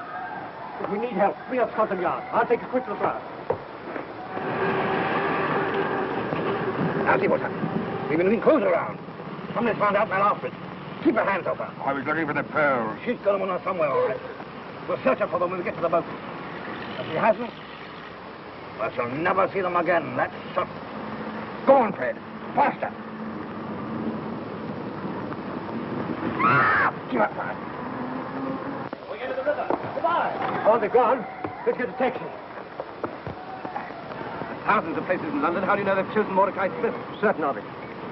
If we need help, bring up Scotland Yard. I'll take a quick look around. Now see what's happened. We've been looking close around. Somebody's found out and after it. Keep her hands open. I was looking for the pearls. She's got them on her somewhere, all right. We'll search her for them when we get to the boat. If she hasn't, well, she'll never see them again. That's certain. Go on, Fred. Faster. Give up, Fred. We're going to the river. Goodbye. Oh, they're gone. Let's get a taxi. Thousands of places in London. How do you know they've chosen Mordecai Smith? Certain of it.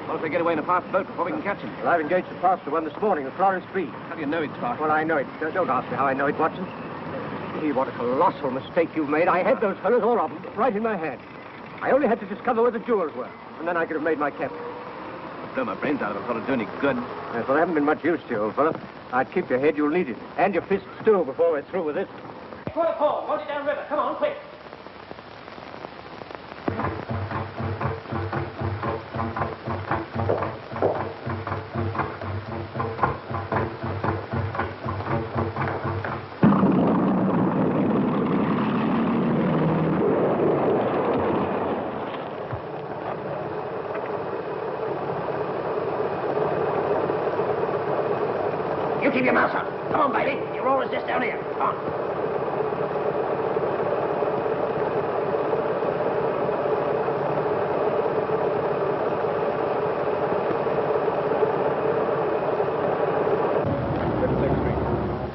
What if they get away in a fast boat before we can catch him? Well, I've engaged a faster one this morning, the Florence B. How do you know it's fast? Well, I know it. Don't ask me how I know it, Watson. Gee, what a colossal mistake you've made. I had those fellows, all of them, right in my hand. I only had to discover where the jewels were, and then I could have made my capture. Blow my brains out of it. Thought it'd do any good. Yes, well, I haven't been much use to you, old fellow. I'd keep your head. You'll need it. And your fists, too, before we're through with this. Quarter four. Hold it down river. Come on, quick. You keep your mouth shut. Come on, baby. Your roll is just down here. Come on.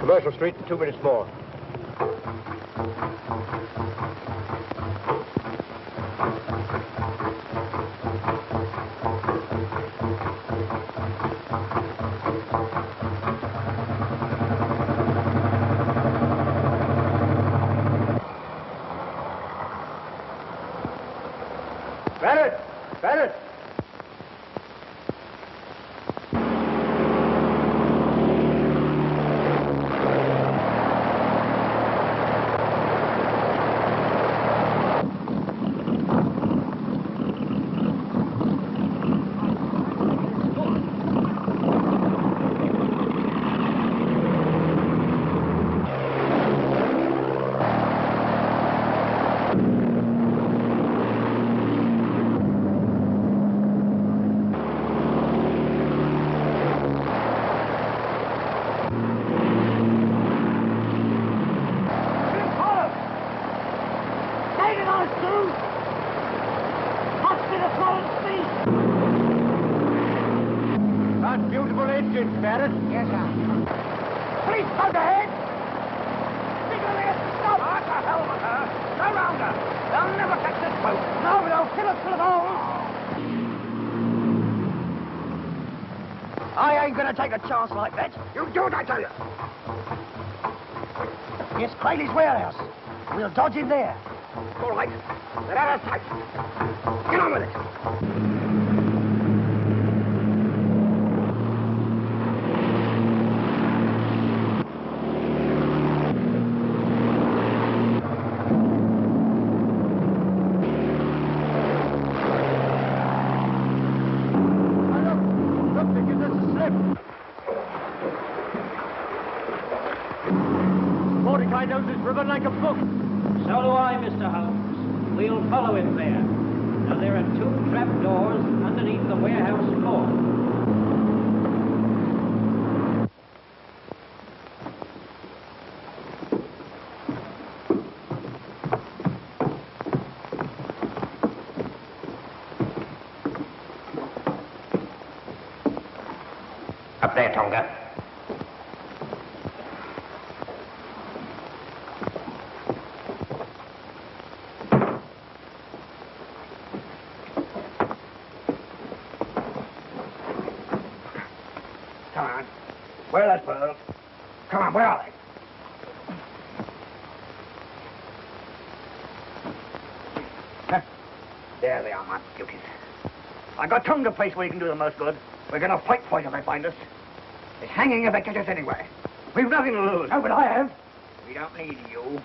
Commercial Street, 2 minutes more. Bennett! Take a chance like that. You do it, I tell you. Yes, Crayley's warehouse. We'll dodge in there. All right. They're out of sight. Get on with it. Mordecai knows this river like a book. So do I, Mr. Holmes. We'll follow him there. Now, there are 2 trap doors underneath the warehouse floor. Up there, Tonga. Come on. Where are those pearls? Come on, where are they? Huh. There they are, my beauties. I got Tonga place where you can do the most good. We're going to fight for it if they find us. It's hanging if they catch us anyway. We've nothing to lose. No, but I have. We don't need you.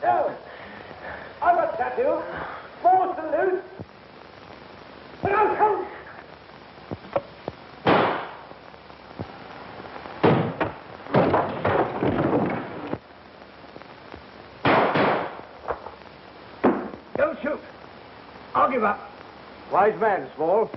No. I got Thaddeus. Force to loose. But I'll come. Don't shoot. I'll give up. Wise man, Small.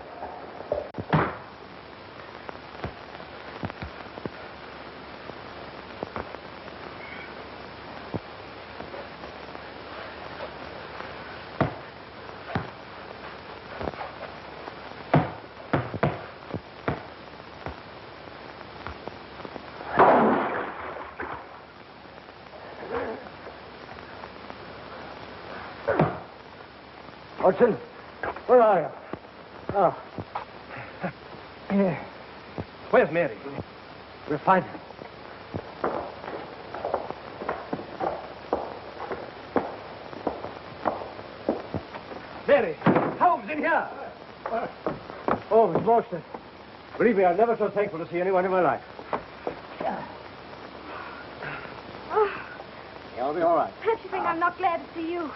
Watson, where are you? Oh. Yeah. Where's Mary? We'll find her. Mary! Holmes, in here! Oh, Miss Morstan. Believe me, I'm never so thankful to see anyone in my life. You'll be all right. Perhaps you think I'm not glad to see you.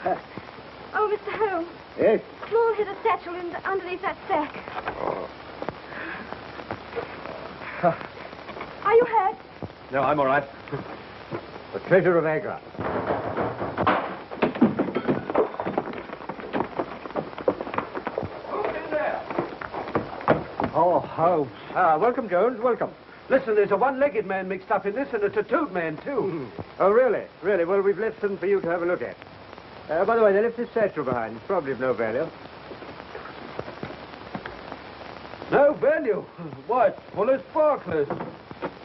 Oh, Mr. Holmes. Yes? Small hid a satchel underneath that sack. Are you hurt? No, I'm all right. The treasure of Agra. Who's in there? Oh, Holmes. Welcome, Jones. Welcome. Listen, there's a one-legged man mixed up in this and a tattooed man, too. Oh, really? Really? Well, we've left some for you to have a look at. By the way, they left this satchel behind. It's probably of no value. No value? Why, it's full of sparklers.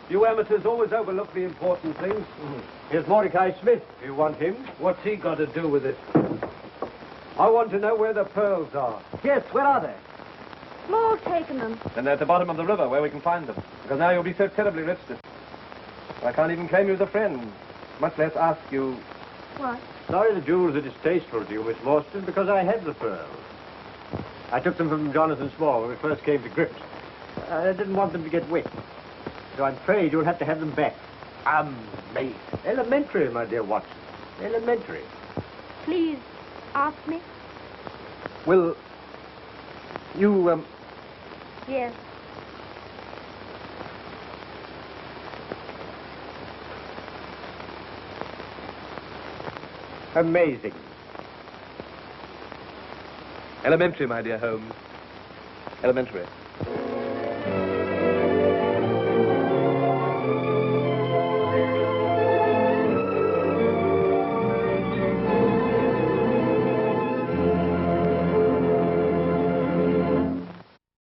You amateurs always overlook the important things. Here's Mordecai Smith, if you want him. What's he got to do with it? I want to know where the pearls are. Yes, where are they? Small's taken them. Then they're at the bottom of the river where we can find them. Because now you'll be so terribly rich that I can't even claim you as a friend, much less ask you. What? Sorry the jewels are distasteful to you, Miss Morstan, because I had the pearls. I took them from Jonathan Small when we first came to grips. I didn't want them to get wet. So I'm afraid you'll have to have them back. Amazing. Elementary, my dear Watson. Elementary. Please, ask me. Will you, Yes. Amazing. Elementary, my dear Holmes. Elementary.